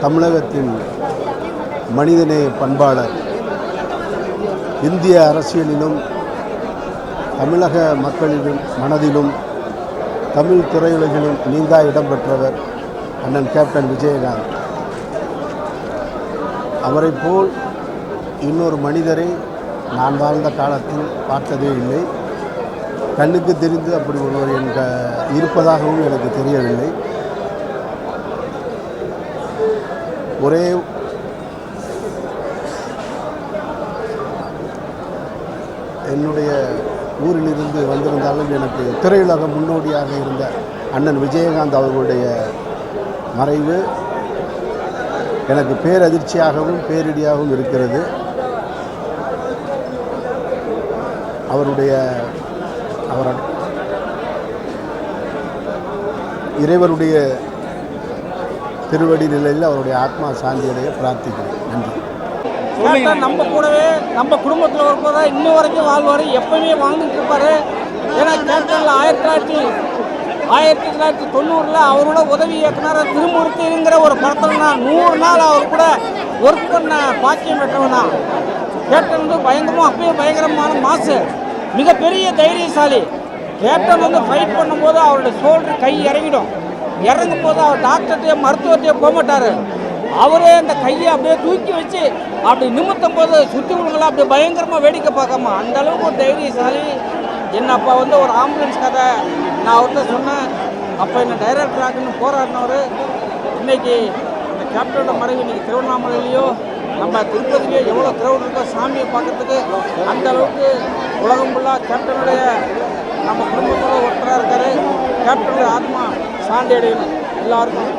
தமிழகத்தின் மனிதநேய பண்பாளர், இந்திய அரசியலிலும் தமிழக மக்களிலும் மனதிலும் தமிழ் திரையுலகிலும் நீங்கா இடம்பெற்றவர் அண்ணன் கேப்டன் விஜயகாந்த். அவரை போல் இன்னொரு மனிதரை நான் வாழ்ந்த காலத்தில் பார்த்ததே இல்லை. கண்ணுக்கு தெரிந்து அப்படி ஒருவர் இருப்பதாகவும் எனக்கு தெரியவில்லை. ஒரே என்னுடைய ஊரிலிருந்து வந்திருந்தாலும் எனக்கு திரையுலக முன்னோடியாக இருந்த அண்ணன் விஜயகாந்த் அவர்களுடைய மறைவு எனக்கு பேரதிர்ச்சியாகவும் பேரிடியாகவும் இருக்கிறது. இறைவருடைய திருவடி நிலையில் அவருடைய ஆத்மா சாந்தியடைய பிரார்த்திக்கிறேன். நன்றி. நம்ம கூடவே நம்ம குடும்பத்தில் இருப்பதா இன்ன வரைக்கும் வாழ்வார், எப்பவுமே வாழ்ந்துட்டு இருப்பார். ஏன்னா கேப்டனில் 1990 அவரோட உதவி இயக்குனர் திருமூர்த்திங்கிற ஒரு படத்தில் நான் 100 நாள் அவர் கூட ஒர்க் பண்ண பாக்கியம் பெற்றவனா. கேப்டன் வந்து பயங்கரமாக அப்பயே பயங்கரமான மாசு, மிகப்பெரிய தைரியசாலி. கேப்டன் வந்து ஃபைட் பண்ணும்போது அவருடைய ஷோல்டர் கை இறங்கும் போது அவர் டாக்டர்கிட்டே மருத்துவத்தையே போக மாட்டார். அவரே அந்த கையை அப்படியே தூக்கி வச்சு அப்படி நிமித்தும் போது சுற்றி உள்ளவங்களாம் அப்படியே பயங்கரமாக வேடிக்கை பார்க்காம அந்த அளவுக்கு ஒரு தைரியசாலி. என்ன அப்போ வந்து ஒரு ஆம்புலன்ஸ் கதை நான் அவர்கிட்ட சொன்னேன். அப்போ என்ன டைரக்டர் ஆகுன்னு போராடினவர். இன்றைக்கி இந்த கேப்டனோட மறைவு இன்றைக்கி திருவண்ணாமலையிலையோ நம்ம திருப்பதிலையோ எவ்வளோ க்ரௌட் இருக்கோ சாமியை பார்க்கறதுக்கு அந்த அளவுக்கு உலகம் ஃபுல்லாக கேப்டனுடைய நம்ம குடும்பத்தோட ஒருத்தராக இருக்கார். கேப்டனுடைய ஆத்மா சாந்தி அடையணும் எல்லாருக்கும்.